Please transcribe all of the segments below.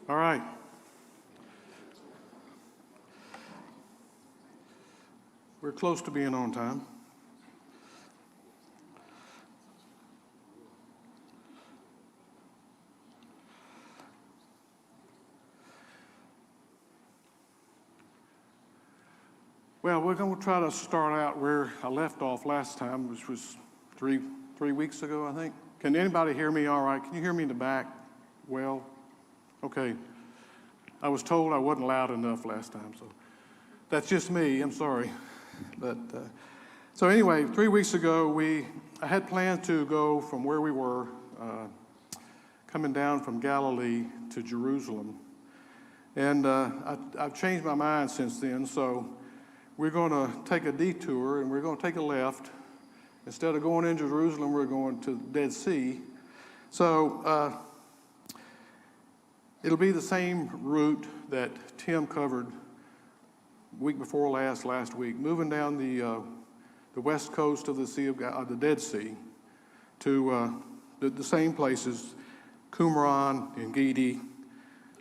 All right. We're close to being on time. Well, we're going to try to start out where I left off last time, which was three weeks ago, I think. Can anybody hear me all right? Can you hear me in the back? Well, okay. I was told I wasn't loud enough last time, so that's just me. I'm sorry. But so anyway, 3 weeks ago, I had planned to go from where we were, coming down from Galilee to Jerusalem. And I've changed my mind since then, so we're going to take a detour, and we're going to take a left. Instead of going into Jerusalem, we're going to the Dead Sea. So it'll be the same route that Tim covered week before last week, moving down the west coast of the Dead Sea to the same places, Qumran, Engedi,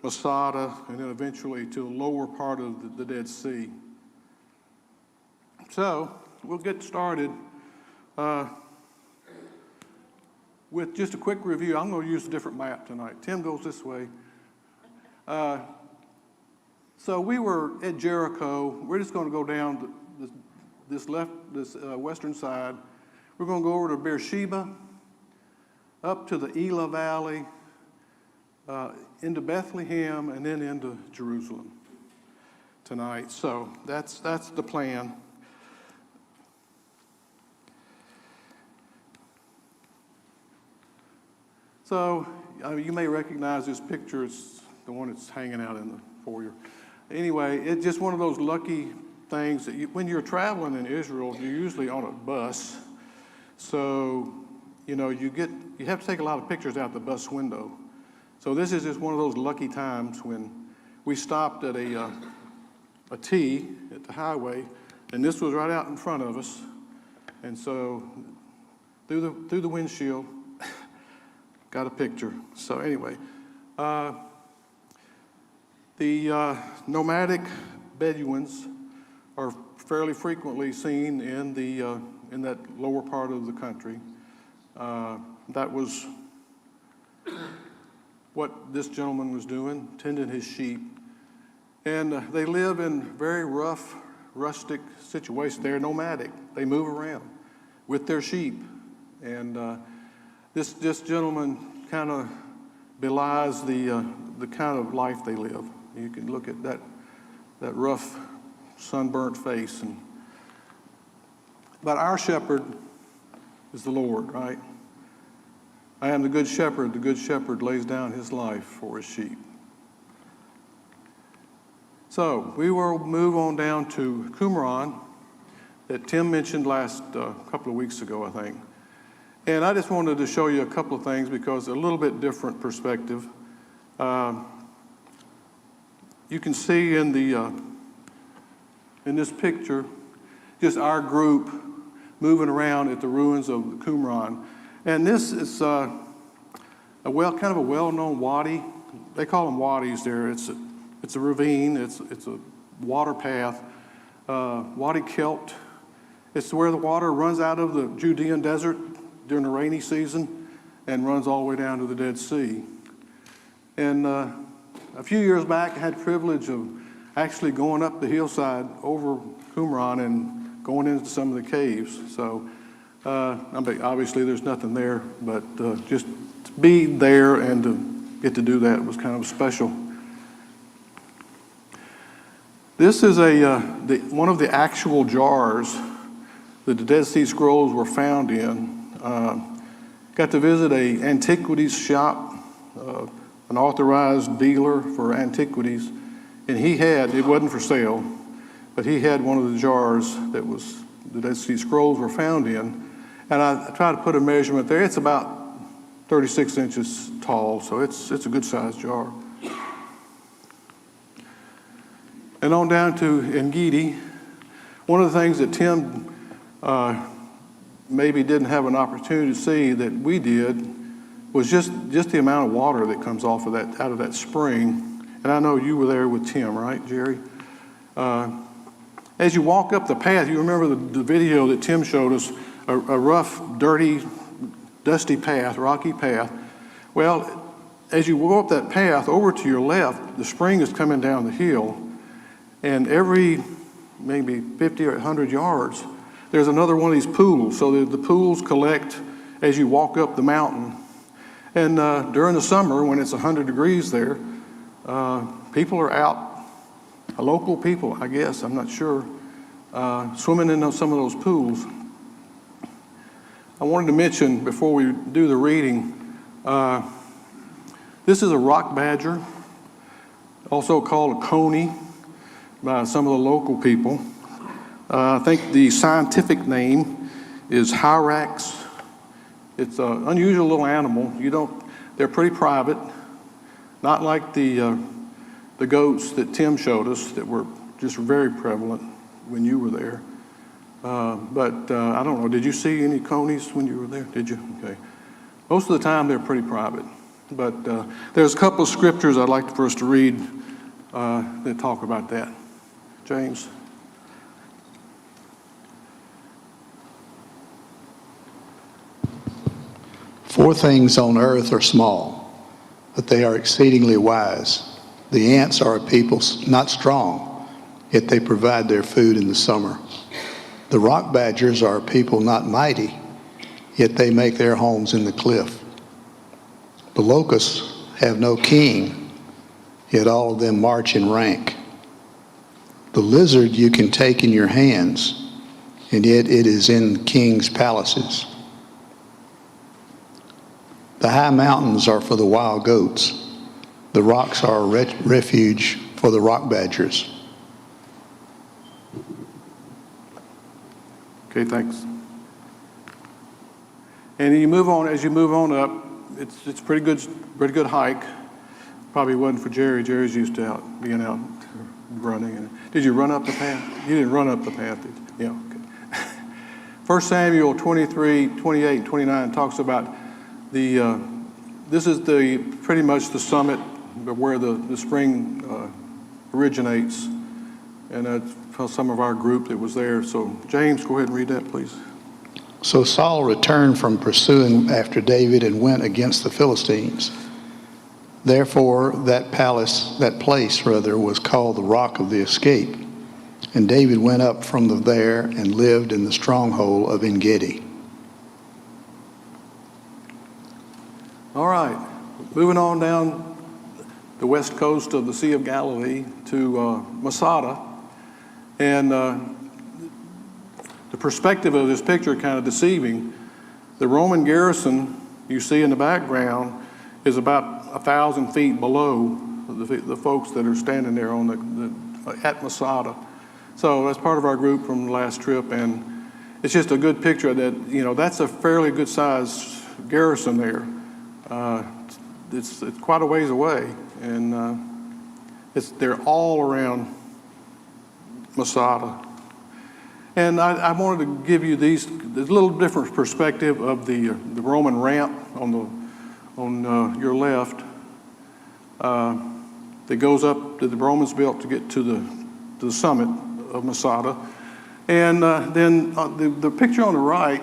Masada, and then eventually to the lower part of the Dead Sea. So we'll get started with just a quick review. I'm going to use a different map tonight. Tim goes this way. So we were at Jericho. We're just going to go down this western side. We're going to go over to Beersheba, up to the Elah Valley, into Bethlehem, and then into Jerusalem tonight. So that's the plan. So you may recognize this picture. It's the one that's hanging out in the foyer. Anyway, it's just one of those lucky things that when you're traveling in Israel, you're usually on a bus. So, you have to take a lot of pictures out the bus window. So this is just one of those lucky times when we stopped at a T at the highway, and this was right out in front of us. And so through the windshield, got a picture. So anyway, the nomadic Bedouins are fairly frequently seen in that lower part of the country. That was what this gentleman was doing, tending his sheep. And they live in very rough, rustic situations. They're nomadic. They move around with their sheep. And this gentleman kind of belies the kind of life they live. You can look at that rough, sunburnt face. But our shepherd is the Lord, right? I am the good shepherd. The good shepherd lays down his life for his sheep. So we will move on down to Qumran that Tim mentioned last couple of weeks ago, I think. And I just wanted to show you a couple of things because a little bit different perspective. You can see in this picture just our group moving around at the ruins of Qumran. And this is kind of a well-known wadi. They call them wadis there. It's a ravine. It's a water path. Wadi Kelt. It's where the water runs out of the Judean desert during the rainy season and runs all the way down to the Dead Sea. And a few years back, I had the privilege of actually going up the hillside over Qumran and going into some of the caves. So obviously there's nothing there, but just to be there and to get to do that was kind of special. This is one of the actual jars that the Dead Sea Scrolls were found in. Got to visit an antiquities shop, an authorized dealer for antiquities, and it wasn't for sale, but he had one of the jars that the Dead Sea Scrolls were found in, and I tried to put a measurement there. It's about 36 inches tall, so it's a good sized jar. And on down to Engedi. One of the things that Tim maybe didn't have an opportunity to see that we did was just the amount of water that comes out of that spring. And I know you were there with Tim, right, Jerry? As you walk up the path, you remember the video that Tim showed us, a rough, dirty, dusty path, rocky path. Well, as you go up that path, over to your left, the spring is coming down the hill, and every maybe 50 or 100 yards, there's another one of these pools. So the pools collect as you walk up the mountain. And during the summer, when it's 100 degrees there, people are out, local people, I guess, I'm not sure, swimming in some of those pools. I wanted to mention, before we do the reading, this is a rock badger, also called a coney by some of the local people. I think the scientific name is Hyrax. It's an unusual little animal. They're pretty private, not like the goats that Tim showed us that were just very prevalent when you were there. But I don't know, did you see any conies when you were there? Did you? Okay. Most of the time they're pretty private. But there's a couple of scriptures I'd like for us to read that talk about that. James. Four things on earth are small, but they are exceedingly wise. The ants are a people not strong, yet they provide their food in the summer. The rock badgers are a people not mighty, yet they make their homes in the cliff. The locusts have no king, yet all of them march in rank. The lizard you can take in your hands, and yet it is in kings' palaces. The high mountains are for the wild goats. The rocks are a refuge for the rock badgers. Okay, thanks. And as you move on up, it's pretty good hike. Probably wasn't for Jerry. Jerry's used to being out running. Did you run up the path? You didn't run up the path, did you? Yeah, okay. 1 Samuel 23, 28, and 29 talks about this is pretty much the summit where the spring originates. And that's some of our group that was there. So James, go ahead and read that, please. So Saul returned from pursuing after David and went against the Philistines. Therefore, that place was called the Rock of the Escape. And David went up from there and lived in the stronghold of En-Gedi. All right, moving on down the west coast of the Sea of Galilee to Masada. And the perspective of this picture kind of deceiving. The Roman garrison you see in the background is about 1,000 feet below the folks that are standing there at Masada. So that's part of our group from the last trip, and it's just a good picture that, that's a fairly good sized garrison there. It's quite a ways away, and they're all around Masada. And I wanted to give you this little different perspective of the Roman ramp on your left that goes up that the Romans built to get to the summit of Masada. And then the picture on the right,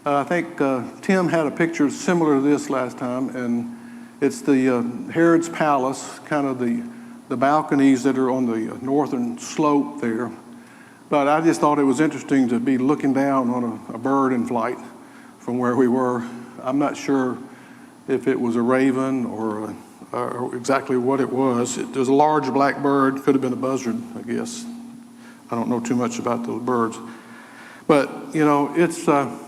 I think Tim had a picture similar to this last time, and it's the Herod's palace, kind of the balconies that are on the northern slope there. But I just thought it was interesting to be looking down on a bird in flight from where we were. I'm not sure if it was a raven or exactly what it was. There's a large black bird, could have been a buzzard, I guess. I don't know too much about those birds. But, it's an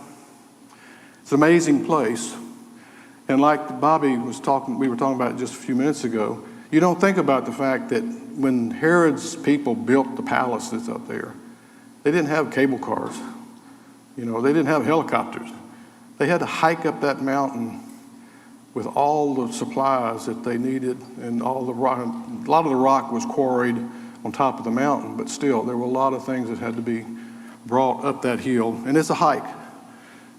amazing place. And like Bobby we were talking about just a few minutes ago, you don't think about the fact that when Herod's people built the palace that's up there, they didn't have cable cars. They didn't have helicopters. They had to hike up that mountain with all the supplies that they needed, and all the rock. A lot of the rock was quarried on top of the mountain, but still, there were a lot of things that had to be brought up that hill. And it's a hike.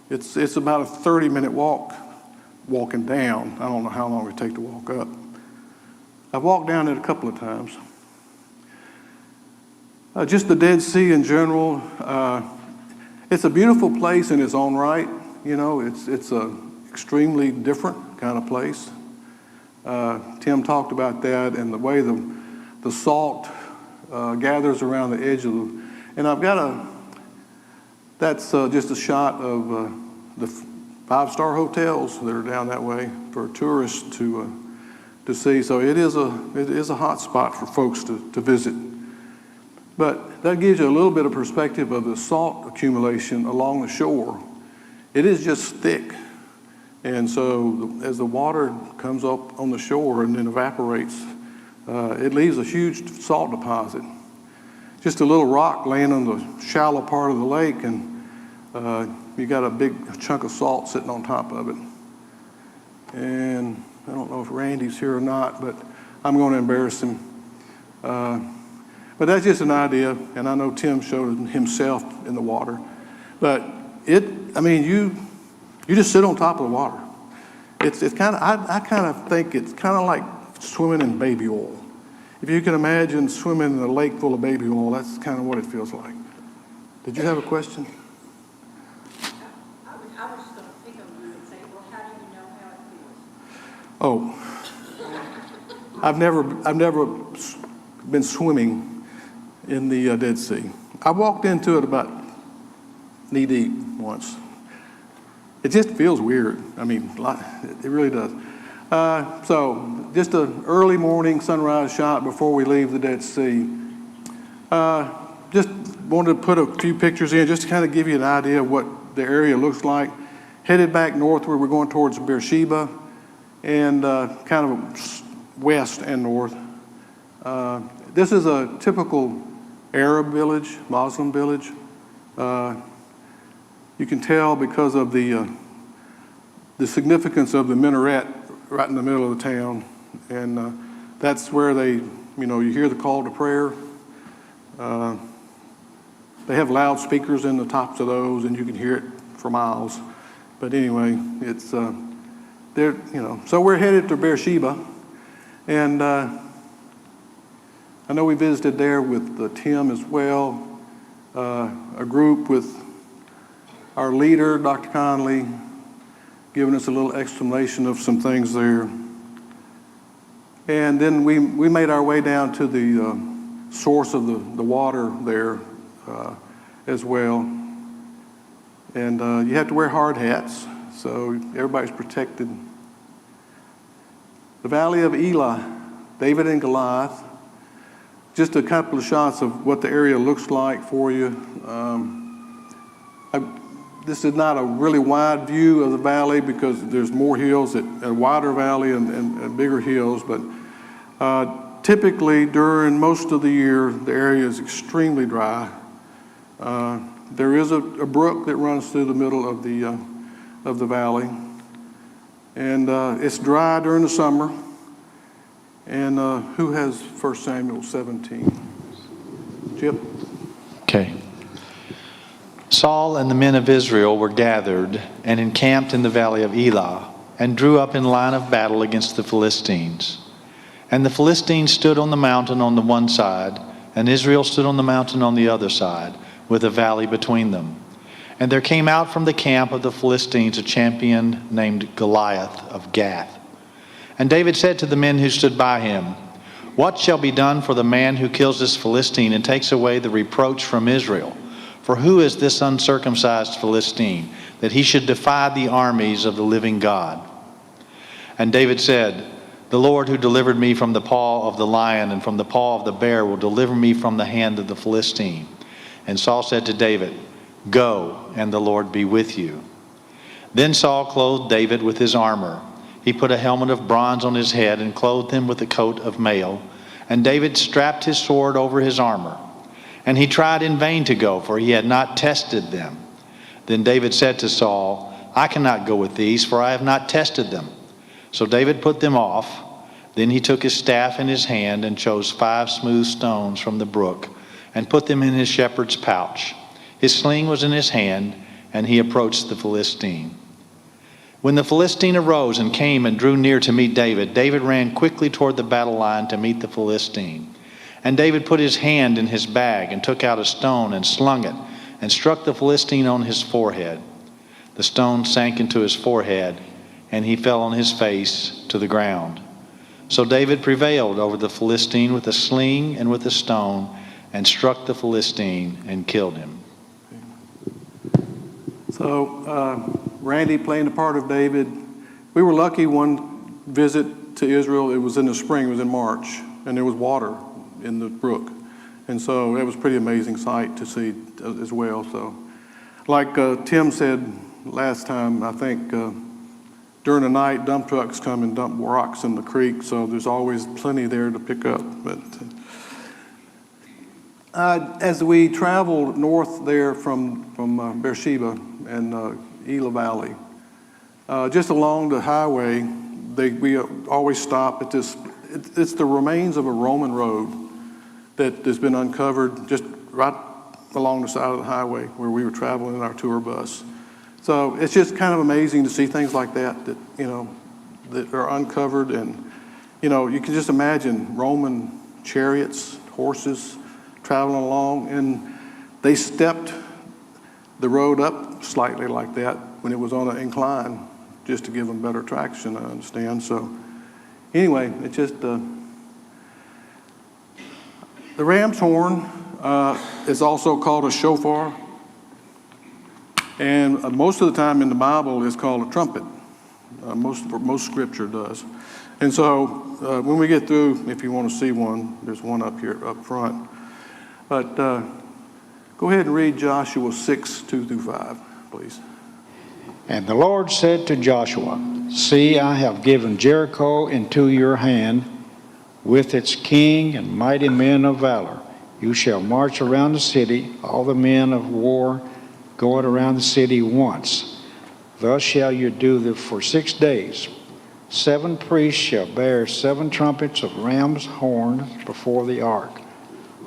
It's about a 30-minute walk walking down. I don't know how long it would take to walk up. I've walked down it a couple of times. Just the Dead Sea in general, it's a beautiful place in its own right. You know, it's a extremely different kind of place. Tim talked about that and the way the salt gathers around the edge of the, and I've got that's just a shot of the five-star hotels that are down that way for tourists to see. So it is a hot spot for folks to visit. But that gives you a little bit of perspective of the salt accumulation along the shore. It is just thick. And so as the water comes up on the shore and then evaporates, it leaves a huge salt deposit. Just a little rock laying on the shallow part of the lake, and you got a big chunk of salt sitting on top of it. And I don't know if Randy's here or not, but I'm going to embarrass him. But that's just an idea, and I know Tim showed himself in the water. But you just sit on top of the water. It's kind of, I kind of think it's kind of like swimming in baby oil. If you can imagine swimming in a lake full of baby oil, that's kind of what it feels like. Did you have a question? I was just going to pick on you and say, well, how do you know how it feels? Oh, I've never been swimming in the Dead Sea. I walked into it about knee deep once. It just feels weird. I mean, it really does. So just an early morning sunrise shot before we leave the Dead Sea. Just wanted to put a few pictures in just to kind of give you an idea of what the area looks like. Headed back northward, we're going towards Beersheba and kind of west and north. This is a typical Arab village, Muslim village. You can tell because of the significance of the minaret right in the middle of the town, and that's where you hear the call to prayer. They have loudspeakers in the tops of those, and you can hear it for miles. But anyway, it's there. So we're headed to Beersheba, and I know we visited there with Tim as well, a group with our leader, Dr. Conley, giving us a little explanation of some things there. And then we made our way down to the source of the water there as well. And you have to wear hard hats, so everybody's protected. The Valley of Elah, David and Goliath. Just a couple of shots of what the area looks like for you. This is not a really wide view of the valley because there's more hills, a wider valley and bigger hills. But typically during most of the year, the area is extremely dry. There is a brook that runs through the middle of the valley, and it's dry during the summer. And who has 1 Samuel 17? Chip? Okay. Saul and the men of Israel were gathered and encamped in the valley of Elah and drew up in line of battle against the Philistines. And the Philistines stood on the mountain on the one side, and Israel stood on the mountain on the other side, with a valley between them. And there came out from the camp of the Philistines a champion named Goliath of Gath. And David said to the men who stood by him, "What shall be done for the man who kills this Philistine and takes away the reproach from Israel? For who is this uncircumcised Philistine, that he should defy the armies of the living God?" And David said, "The Lord who delivered me from the paw of the lion and from the paw of the bear will deliver me from the hand of the Philistine." And Saul said to David, "Go, and the Lord be with you." Then Saul clothed David with his armor. He put a helmet of bronze on his head and clothed him with a coat of mail. And David strapped his sword over his armor. And he tried in vain to go, for he had not tested them. Then David said to Saul, "I cannot go with these, for I have not tested them." So David put them off. Then he took his staff in his hand and chose 5 smooth stones from the brook and put them in his shepherd's pouch. His sling was in his hand, and he approached the Philistine. When the Philistine arose and came and drew near to meet David, David ran quickly toward the battle line to meet the Philistine. And David put his hand in his bag and took out a stone and slung it and struck the Philistine on his forehead. The stone sank into his forehead, and he fell on his face to the ground. So David prevailed over the Philistine with a sling and with a stone, and struck the Philistine and killed him. So Randy playing the part of David. We were lucky one visit to Israel. It was in the spring. It was in March, and there was water in the brook. And so it was a pretty amazing sight to see as well. So like Tim said last time, I think during the night, dump trucks come and dump rocks in the creek, so there's always plenty there to pick up. But as we traveled north there from Beersheba and Elah Valley, just along the highway, we always stop at this. It's the remains of a Roman road that has been uncovered just right along the side of the highway where we were traveling in our tour bus. So it's just kind of amazing to see things like that, that are uncovered. And, you can just imagine Roman chariots, horses traveling along, and they stepped the road up slightly like that when it was on an incline just to give them better traction, I understand. So anyway, it's just the ram's horn is also called a shofar, and most of the time in the Bible it's called a trumpet. Most scripture does. And so when we get through, if you want to see one, there's one up here up front. But go ahead and read Joshua 6, 2 through 5, please. And the Lord said to Joshua, See, I have given Jericho into your hand, with its king and mighty men of valor. You shall march around the city, all the men of war going around the city once. Thus shall you do for 6 days. 7 priests shall bear 7 trumpets of ram's horns before the ark.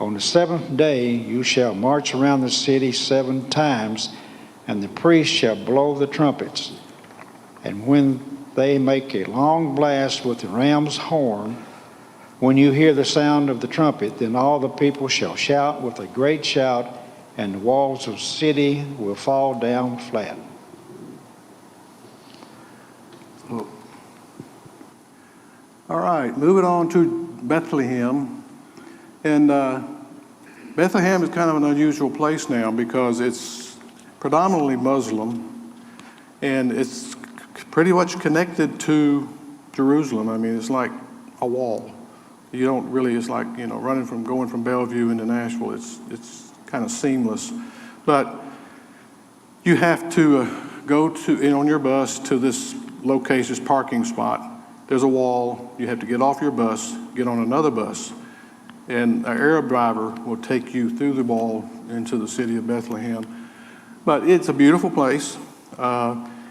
On the 7th day you shall march around the city 7 times, and the priests shall blow the trumpets. And when they make a long blast with the ram's horn, when you hear the sound of the trumpet, then all the people shall shout with a great shout, and the walls of the city will fall down flat. All right, moving on to Bethlehem. And Bethlehem is kind of an unusual place now because it's predominantly Muslim, and it's pretty much connected to Jerusalem. I mean, it's like a wall. You don't really, it's like, going from Bellevue into Nashville. It's kind of seamless. But you have to go on your bus to this location, this parking spot. There's a wall. You have to get off your bus, get on another bus, and an Arab driver will take you through the wall into the city of Bethlehem. But it's a beautiful place.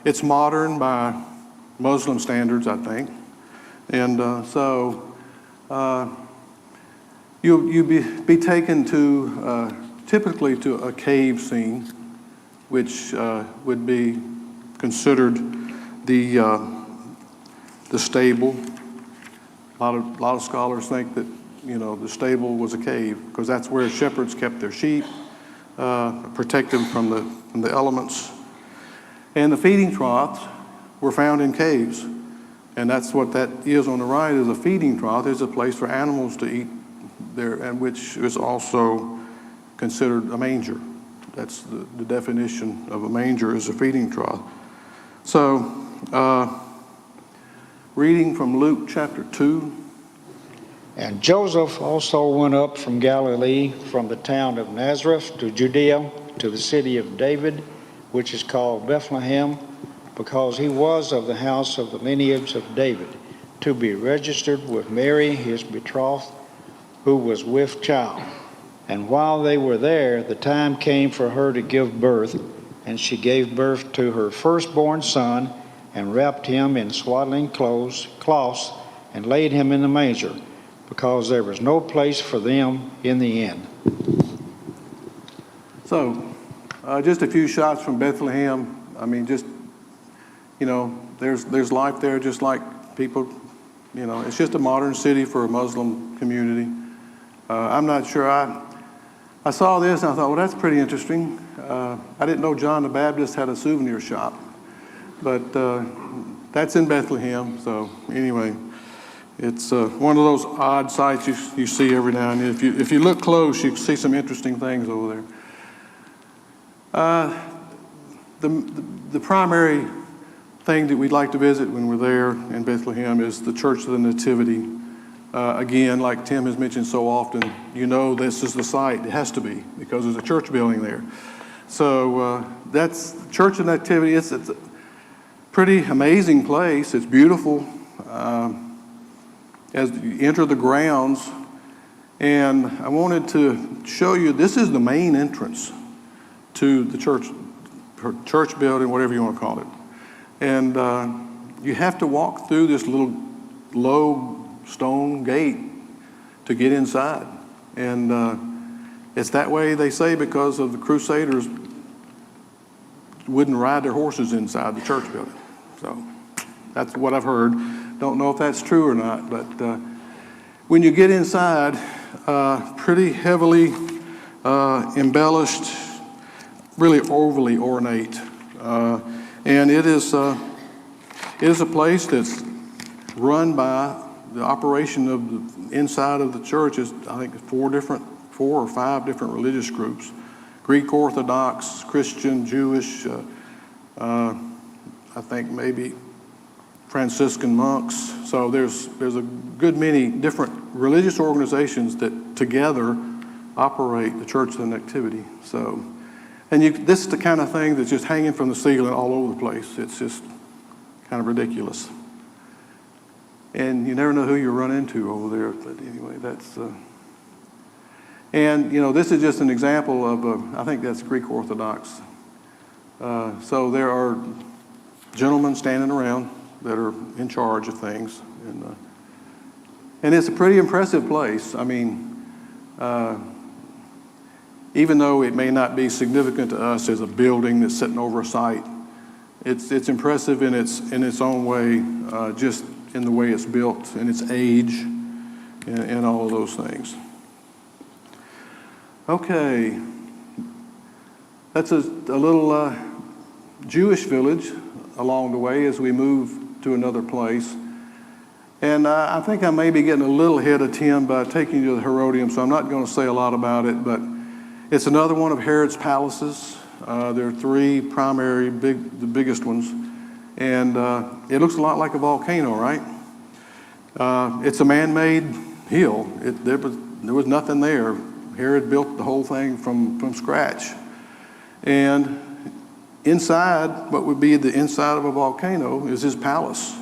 It's modern by Muslim standards, I think. And you'll be taken to typically to a cave scene, which would be considered the stable. A lot of scholars think that the stable was a cave because that's where shepherds kept their sheep, protect them from the elements. And the feeding troughs were found in caves. And that's what that is on the right, is a feeding trough. There's a place for animals to eat there, and which is also considered a manger. That's the definition of a manger, is a feeding trough. So, reading from Luke chapter 2. And Joseph also went up from Galilee, from the town of Nazareth to Judea, to the city of David, which is called Bethlehem, because he was of the house of the lineage of David, to be registered with Mary, his betrothed, who was with child. And while they were there, the time came for her to give birth, and she gave birth to her firstborn son, and wrapped him in swaddling cloths, and laid him in the manger, because there was no place for them in the inn. So, just a few shots from Bethlehem. I mean, just, there's life there just like people, you know, it's just a modern city for a Muslim community. I'm not sure, I saw this and I thought, well, that's pretty interesting. I didn't know John the Baptist had a souvenir shop, but that's in Bethlehem. So anyway, it's one of those odd sights you see every now and then. If you look close, you can see some interesting things over there. The primary thing that we'd like to visit when we're there in Bethlehem is the Church of the Nativity. Again, like Tim has mentioned so often, you know this is the site. It has to be because there's a church building there. So that's Church of the Nativity. It's a pretty amazing place. It's beautiful. As you enter the grounds, and I wanted to show you, this is the main entrance to the church building, whatever you want to call it. And you have to walk through this little low stone gate to get inside. And it's that way, they say, because of the Crusaders wouldn't ride their horses inside the church building. So that's what I've heard. Don't know if that's true or not, but when you get inside, pretty heavily embellished, really overly ornate. And it is a place that's run by the operation of the inside of the church is, I think, 4 or 5 different religious groups: Greek Orthodox, Christian, Jewish, I think maybe Franciscan monks. So there's a good many different religious organizations that together operate the Church of the Nativity. So, and this is the kind of thing that's just hanging from the ceiling all over the place. It's just kind of ridiculous. And you never know who you run into over there. But anyway, that's... And, you know, this is just an example of, I think that's Greek Orthodox. So there are gentlemen standing around that are in charge of things. And it's a pretty impressive place. I mean, even though it may not be significant to us as a building that's sitting over a site, it's impressive in its own way, just in the way it's built, in its age, and all of those things. Okay, that's a little Jewish village along the way as we move to another place. And I think I may be getting a little ahead of Tim by taking you to the Herodium, so I'm not going to say a lot about it, but it's another one of Herod's palaces. There are 3 primary, the biggest ones. And it looks a lot like a volcano, right? It's a man-made hill. There was nothing there. Herod built the whole thing from scratch. And inside, what would be the inside of a volcano, is his palace.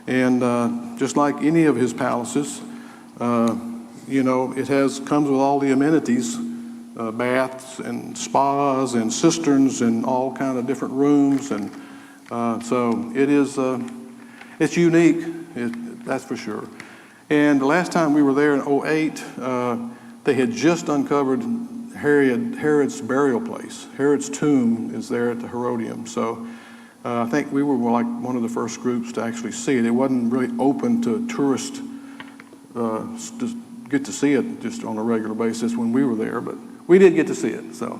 And just like any of his palaces, you know, it comes with all the amenities, baths and spas and cisterns and all kind of different rooms. And so it is, it's unique, that's for sure. And the last time we were there in 2008, they had just uncovered Herod's burial place. Herod's tomb is there at the Herodium. So I think we were like one of the first groups to actually see it. It wasn't really open to tourists to get to see it just on a regular basis when we were there, but we did get to see it. So,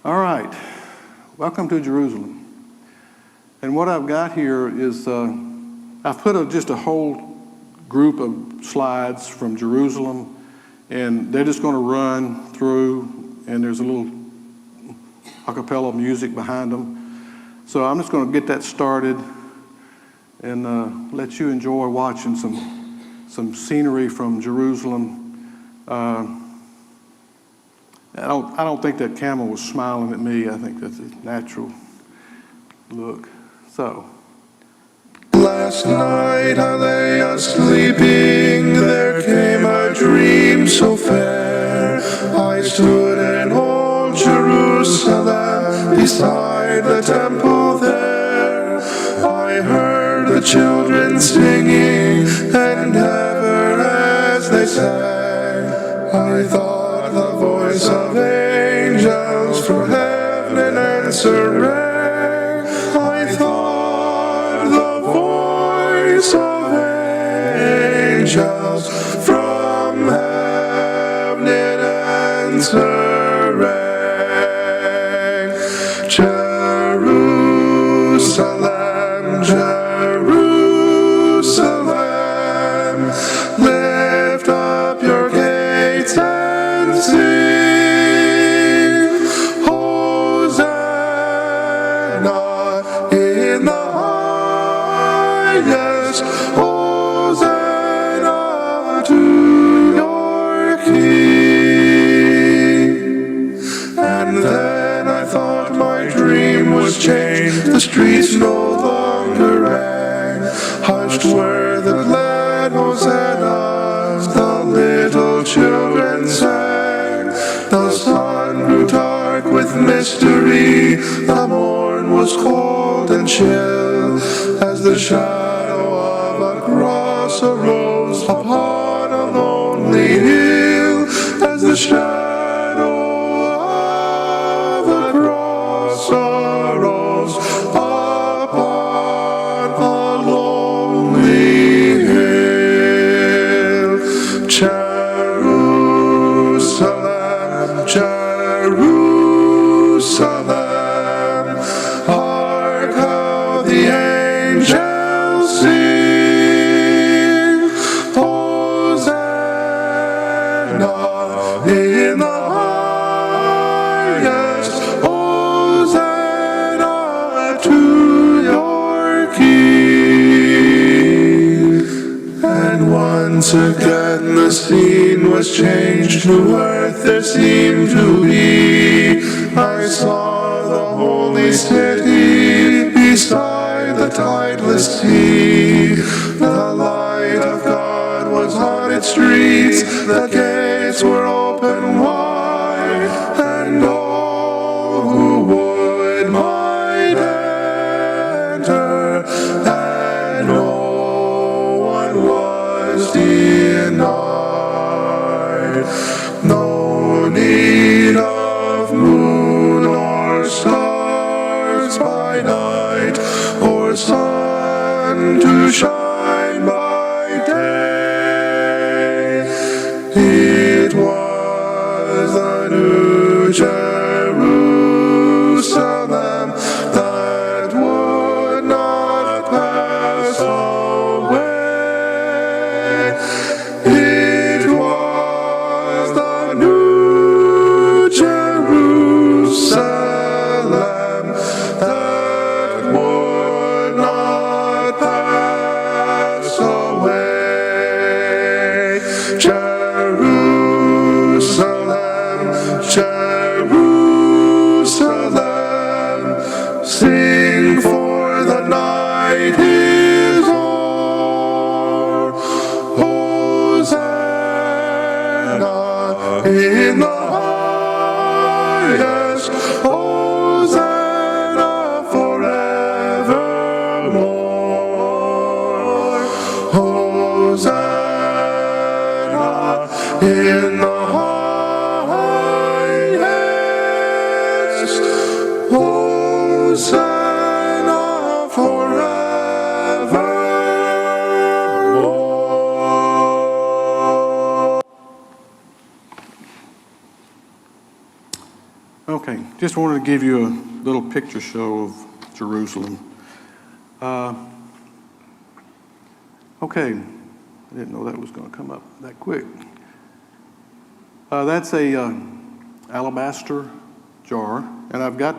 all right, welcome to Jerusalem. And what I've got here is I've put just a whole group of slides from Jerusalem, and they're just going to run through, and there's a little a cappella music behind them. So I'm just going to get that started and let you enjoy watching some scenery from Jerusalem. I don't think that camel was smiling at me. I think that's a natural look. So. Last night I lay sleeping, there came a dream so fair. I stood in old Jerusalem, beside the temple there. I heard the children singing, and ever as they sang, I thought the voice of angels from heaven answer rang. highest. Hosanna to your King. And then I thought my dream was changed. The streets no longer rang. Hushed were the glad hosannas, the little children sang. The sun grew dark with mystery, the morn was cold and chill, as the shadow of a cross arose upon a lonely hill, as the shadow of a cross arose upon a lonely hill. Jerusalem, Jerusalem, hark how the angels sing. Hosanna in the highest. Hosanna to your King. And once again the scene was changed. New earth there seemed to be. I saw the holy city beside the tideless sea. The light of God was on its streets. The gates were open wide, and all who would might enter, and no one was denied. No need of moon or stars by night, or sun to shine by day. It was the new Jerusalem that would not pass away. It was the new Jerusalem that would not pass away. Jerusalem, Jerusalem, sing for the night is o'er. Hosanna in the highest. Hosanna forevermore. Hosanna in the highest. Hosanna forevermore. Okay, just wanted to give you a little picture show of Jerusalem. Okay, I didn't know that was going to come up that quick. That's a alabaster jar, and I've got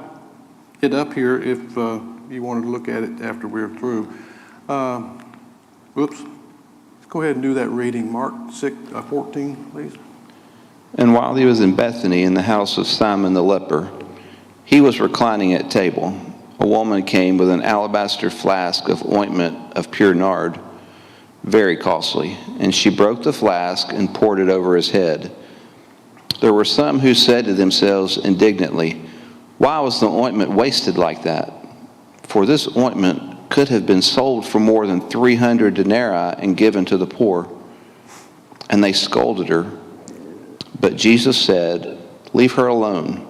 it up here if you wanted to look at it after we're through. Whoops. Let's go ahead and do that reading. Mark 14, please. And while he was in Bethany in the house of Simon the leper, he was reclining at table. A woman came with an alabaster flask of ointment of pure nard, very costly, and she broke the flask and poured it over his head. There were some who said to themselves indignantly, "Why was the ointment wasted like that? For this ointment could have been sold for more than 300 denarii and given to the poor." And they scolded her. But Jesus said, "Leave her alone.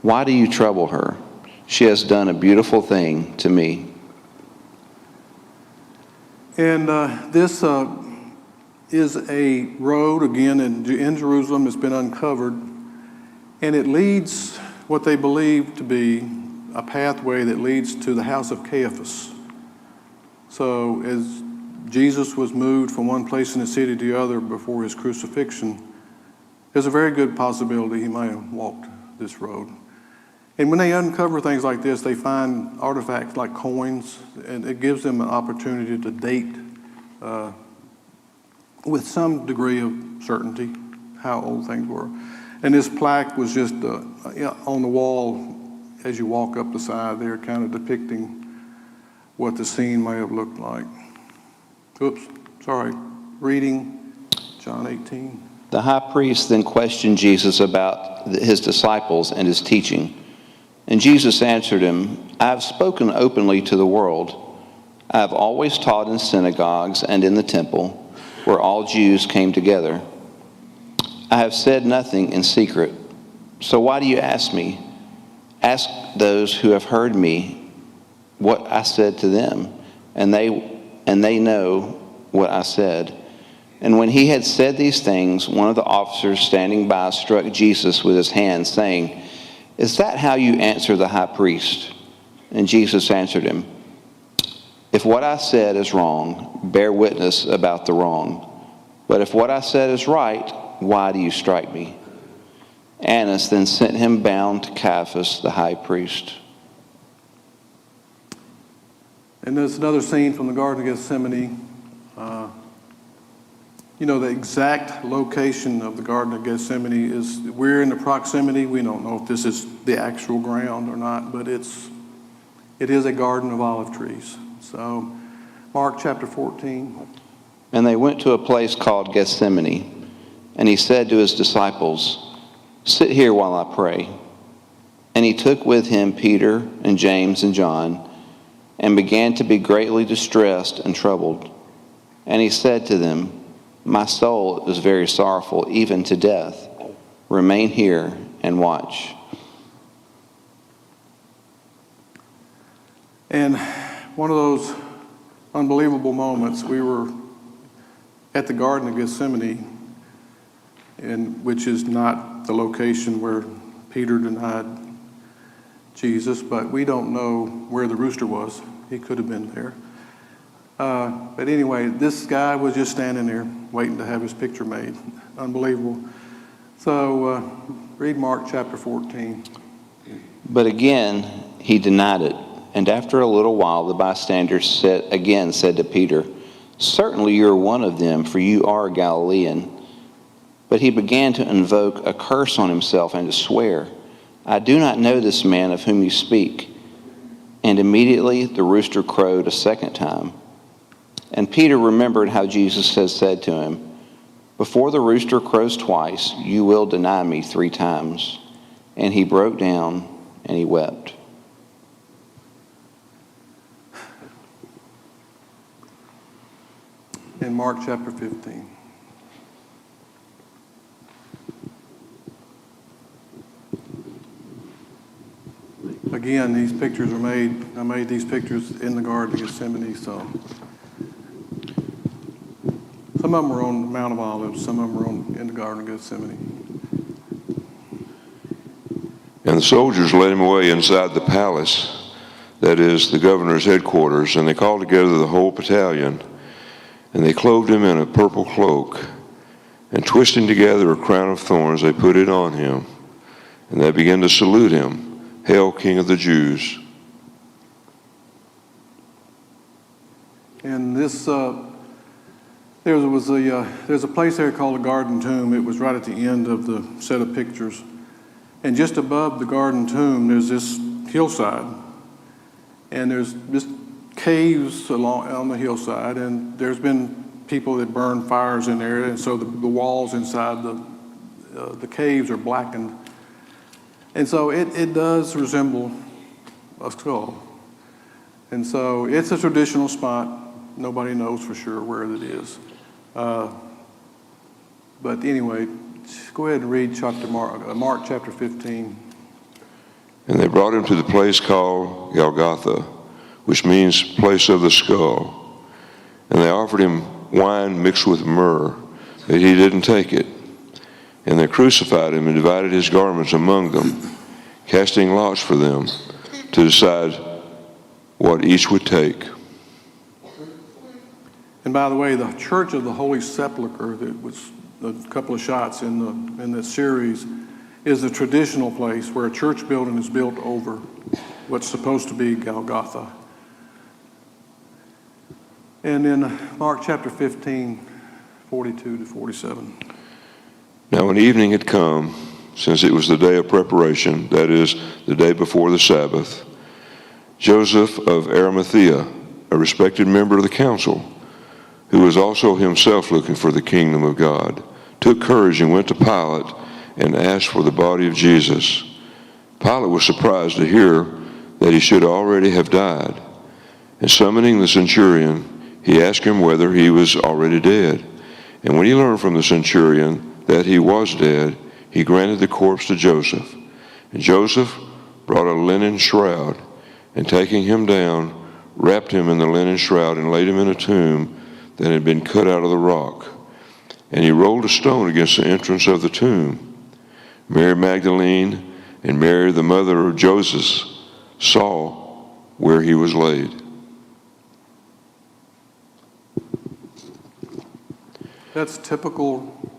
Why do you trouble her? She has done a beautiful thing to me." And this is a road, again, in Jerusalem. It's been uncovered. And it leads what they believe to be a pathway that leads to the house of Caiaphas. So as Jesus was moved from one place in the city to the other before his crucifixion, there's a very good possibility he might have walked this road. And when they uncover things like this, they find artifacts like coins, and it gives them an opportunity to date with some degree of certainty how old things were. And this plaque was just on the wall as you walk up the side there, kind of depicting what the scene may have looked like. Oops, sorry. Reading John 18. The high priest then questioned Jesus about his disciples and his teaching. And Jesus answered him, I have spoken openly to the world. I have always taught in synagogues and in the temple, where all Jews came together. I have said nothing in secret. So why do you ask me? Ask those who have heard me what I said to them, and they know what I said. And when he had said these things, one of the officers standing by struck Jesus with his hand, saying, Is that how you answer the high priest? And Jesus answered him, If what I said is wrong, bear witness about the wrong. But if what I said is right, why do you strike me? Annas then sent him bound to Caiaphas, the high priest. And there's another scene from the Garden of Gethsemane. The exact location of the Garden of Gethsemane we're in the proximity. We don't know if this is the actual ground or not, but it is a garden of olive trees. So, Mark chapter 14. And they went to a place called Gethsemane, and he said to his disciples, Sit here while I pray. And he took with him Peter and James and John, and began to be greatly distressed and troubled. And he said to them, My soul is very sorrowful, even to death. Remain here and watch. And one of those unbelievable moments, we were at the Garden of Gethsemane, which is not the location where Peter denied Jesus, but we don't know where the rooster was. He could have been there. But anyway, this guy was just standing there waiting to have his picture made. Unbelievable. So read Mark chapter 14. But again, he denied it. And after a little while, the bystanders said to Peter, Certainly you are one of them, for you are a Galilean. But he began to invoke a curse on himself and to swear, I do not know this man of whom you speak. And immediately the rooster crowed a second time. And Peter remembered how Jesus had said to him, Before the rooster crows twice, you will deny me 3 times. And he broke down and he wept. In Mark chapter 15. Again, these pictures are made. I made these pictures in the Garden of Gethsemane, so some of them were on the Mount of Olives, some of them were in the Garden of Gethsemane. And the soldiers led him away inside the palace, that is, the governor's headquarters, and they called together the whole battalion, and they clothed him in a purple cloak, and twisting together a crown of thorns, they put it on him, and they began to salute him, Hail, King of the Jews. And this, there's a place there called the Garden Tomb. It was right at the end of the set of pictures. And just above the Garden Tomb, there's this hillside. And there's just caves on the hillside. And there's been people that burn fires in there. And so the walls inside the caves are blackened. And so it does resemble a skull. And so it's a traditional spot. Nobody knows for sure where it is. But anyway, go ahead and read Mark chapter 15. And they brought him to the place called Golgotha, which means place of the skull. And they offered him wine mixed with myrrh, but he didn't take it. And they crucified him and divided his garments among them, casting lots for them to decide what each would take. And by the way, the Church of the Holy Sepulchre, that was a couple of shots in this series, is a traditional place where a church building is built over what's supposed to be Golgotha. And in Mark chapter 15, 42 to 47. Now when evening had come, since it was the day of preparation, that is, the day before the Sabbath, Joseph of Arimathea, a respected member of the council, who was also himself looking for the kingdom of God, took courage and went to Pilate and asked for the body of Jesus. Pilate was surprised to hear that he should already have died. And summoning the centurion, he asked him whether he was already dead. And when he learned from the centurion that he was dead, he granted the corpse to Joseph. And Joseph brought a linen shroud, and taking him down, wrapped him in the linen shroud and laid him in a tomb that had been cut out of the rock. And he rolled a stone against the entrance of the tomb. Mary Magdalene and Mary, the mother of Joseph, saw where he was laid. That's typical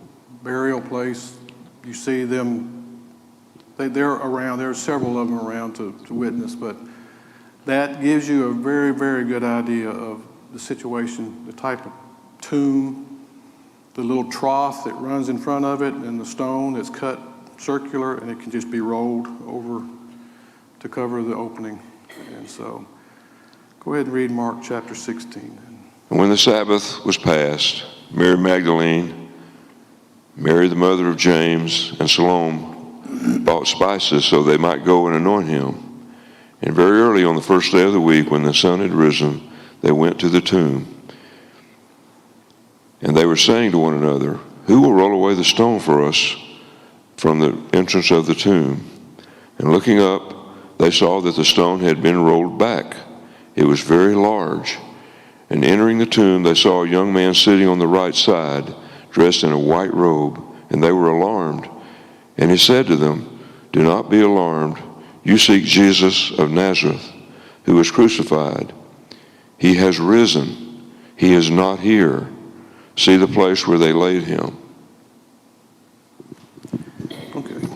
burial place. You see them, they're around. There are several of them around to witness, but that gives you a very, very good idea of the situation, the type of tomb, the little trough that runs in front of it, and the stone that's cut circular, and it can just be rolled over to cover the opening. And so, go ahead and read Mark chapter 16. And when the Sabbath was past, Mary Magdalene, Mary the mother of James, and Salome bought spices so they might go and anoint him. And very early on the first day of the week, when the sun had risen, they went to the tomb. And they were saying to one another, "Who will roll away the stone for us from the entrance of the tomb?" And looking up, they saw that the stone had been rolled back. It was very large. And entering the tomb, they saw a young man sitting on the right side, dressed in a white robe, and they were alarmed. And he said to them, "Do not be alarmed. You seek Jesus of Nazareth, who was crucified. He has risen. He is not here. See the place where they laid him." Okay.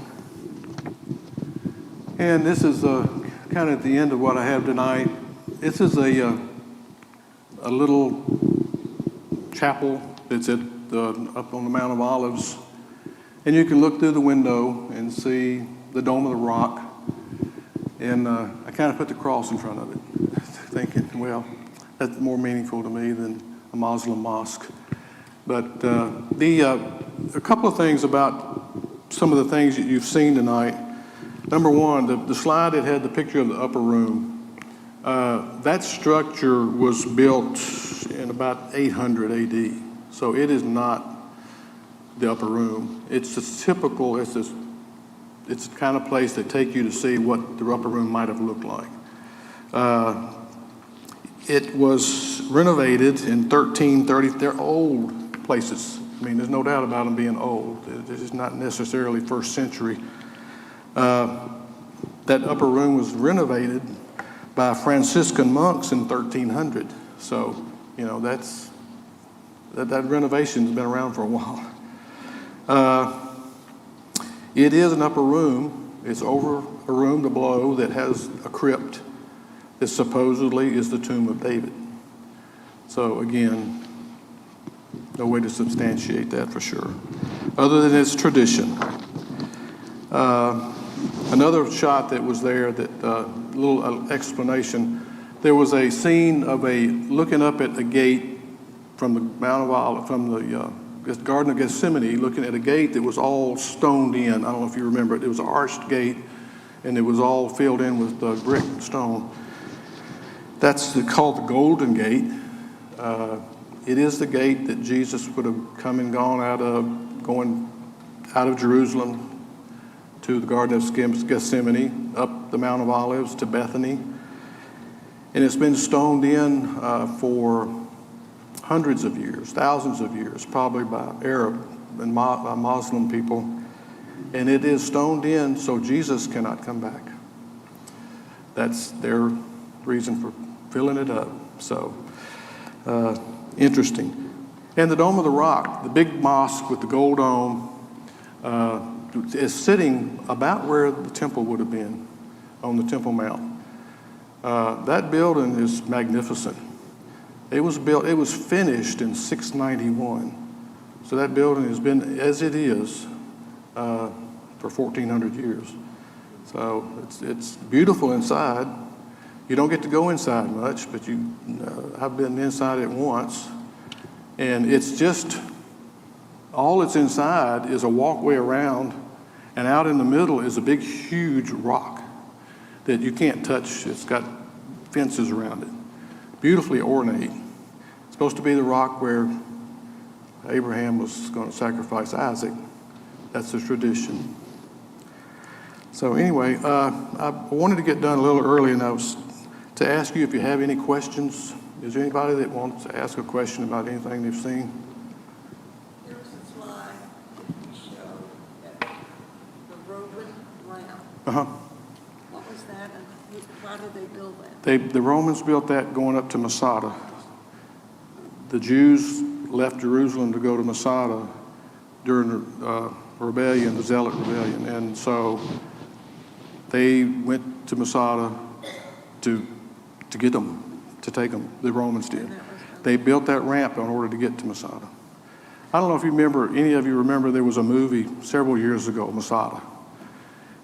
And this is kind of at the end of what I have tonight. This is a little chapel that's up on the Mount of Olives. And you can look through the window and see the Dome of the Rock. And I kind of put the cross in front of it, thinking, well, that's more meaningful to me than a Muslim mosque. But a couple of things about some of the things that you've seen tonight. Number one, the slide that had the picture of the upper room. That structure was built in about 800 AD. So it is not the upper room. It's it's the kind of place that take you to see what the upper room might have looked like. It was renovated in 1330. They're old places. I mean, there's no doubt about them being old. This is not necessarily first century. That upper room was renovated by Franciscan monks in 1300. So, you know, that renovation's been around for a while. It is an upper room. It's over a room below that has a crypt that supposedly is the tomb of David. So again, no way to substantiate that for sure, other than its tradition. Another shot that was there, that little explanation, there was a scene of looking up at a gate from the Mount of Olives, from the Garden of Gethsemane, looking at a gate that was all stoned in. I don't know if you remember it. It was an arched gate, and it was all filled in with brick and stone. That's called the Golden Gate. It is the gate that Jesus would have come and gone going out of Jerusalem to the Garden of Gethsemane, up the Mount of Olives to Bethany. And it's been stoned in for hundreds of years, thousands of years, probably by Arab and by Muslim people. And it is stoned in so Jesus cannot come back. That's their reason for filling it up. So, interesting. And the Dome of the Rock, the big mosque with the gold dome, is sitting about where the temple would have been, on the Temple Mount. That building is magnificent. It was finished in 691. So that building has been as it is for 1,400 years. So it's beautiful inside. You don't get to go inside much, but I've been inside it once. And it's just, all that's inside is a walkway around, and out in the middle is a big, huge rock that you can't touch. It's got fences around it. Beautifully ornate. It's supposed to be the rock where Abraham was going to sacrifice Isaac. That's the tradition. So anyway, I wanted to get done a little early, and I was to ask you if you have any questions. Is there anybody that wants to ask a question about anything they've seen? There was a slide that showed that the Roman lamp. What was that, and why did they build that? The Romans built that going up to Masada. The Jews left Jerusalem to go to Masada during the rebellion, the Zealot rebellion, and so they went to Masada to get them, to take them. The Romans did. They built that ramp in order to get to Masada. I don't know if you remember, any of you remember, there was a movie several years ago, Masada,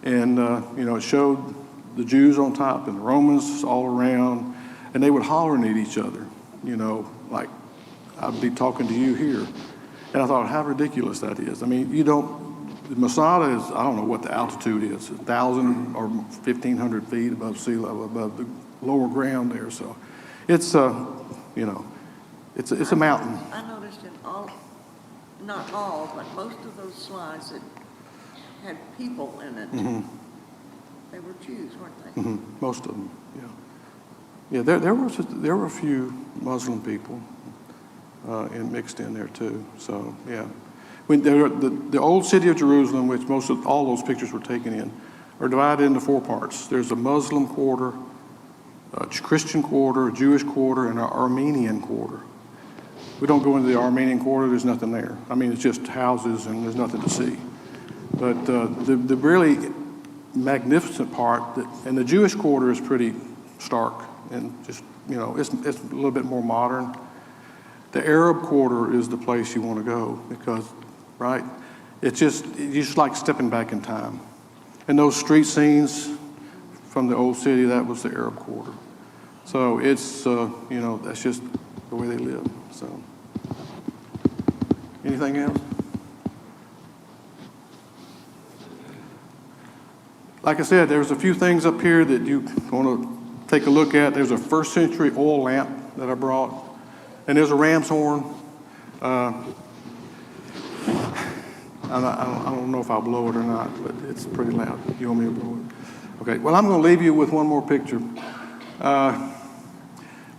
and it showed the Jews on top and the Romans all around, and they would hollering at each other, like I'd be talking to you here. And I thought, how ridiculous that is. I mean, Masada is, I don't know what the altitude is, 1,000 or 1,500 feet above sea level, above the lower ground there. So it's, it's a mountain. I noticed in not all, but most of those slides that had people in it, they were Jews, weren't they? Most of them, yeah. Yeah, there were a few Muslim people and mixed in there too. So yeah, the old city of Jerusalem, which most of all those pictures were taken in, are divided into 4 parts. There's a Muslim quarter, a Christian quarter, a Jewish quarter, and an Armenian quarter. We don't go into the Armenian quarter. There's nothing there. I mean, it's just houses and there's nothing to see. But the really magnificent part, and the Jewish quarter is pretty stark and just, it's a little bit more modern. The Arab quarter is the place you want to go because, right, you just like stepping back in time. And those street scenes from the old city, that was the Arab quarter. So it's, that's just the way they live. So, anything else? Like I said, there's a few things up here that you want to take a look at. There's a 1st century oil lamp that I brought. And there's a ram's horn. I don't know if I'll blow it or not, but it's pretty loud. You want me to blow it? Okay, well, I'm going to leave you with one more picture.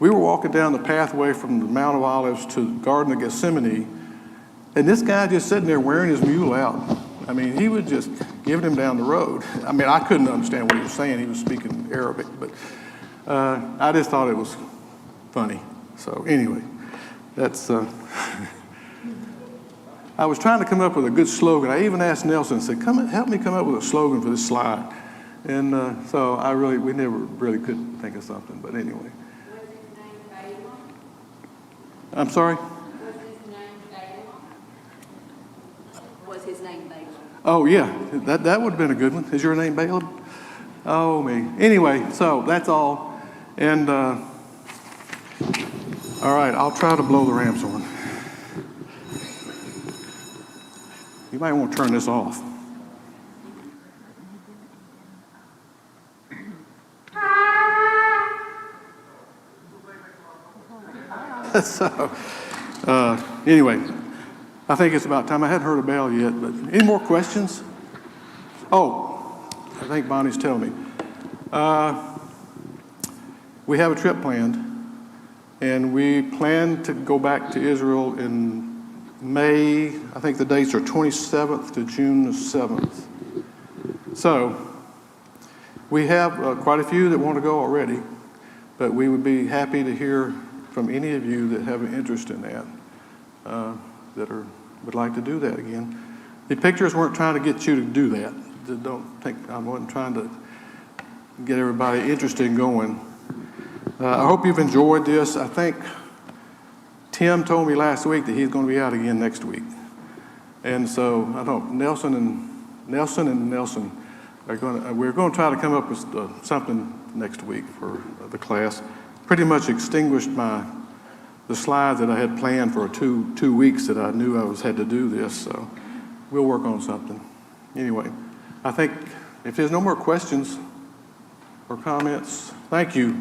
We were walking down the pathway from the Mount of Olives to the Garden of Gethsemane, and this guy just sitting there wearing his mule out. I mean, he was just giving him down the road. I mean, I couldn't understand what he was saying. He was speaking Arabic, but I just thought it was funny. So anyway, that's, I was trying to come up with a good slogan. I even asked Nelson, I said, help me come up with a slogan for this slide. And so we never really could think of something, but anyway. Was his name Balaam? I'm sorry? Was his name Balaam? Was his name Balaam? Oh yeah, that would have been a good one. Is your name Balaam? Oh me. Anyway, so that's all. And all right, I'll try to blow the ram's horn. You might want to turn this off. So, anyway, I think it's about time. I hadn't heard a bell yet, but any more questions? Oh, I think Bonnie's telling me. We have a trip planned, and we plan to go back to Israel in May. I think the dates are 27th to June the 7th. So we have quite a few that want to go already, but we would be happy to hear from any of you that have an interest in that, would like to do that again. The pictures weren't trying to get you to do that. Don't think I wasn't trying to get everybody interested in going. I hope you've enjoyed this. I think Tim told me last week that he's going to be out again next week. And so I don't, Nelson and Nelson are going to, we're going to try to come up with something next week for the class. Pretty much extinguished the slides that I had planned for 2 weeks that I knew I had to do this. So we'll work on something. Anyway, I think if there's no more questions or comments, thank you.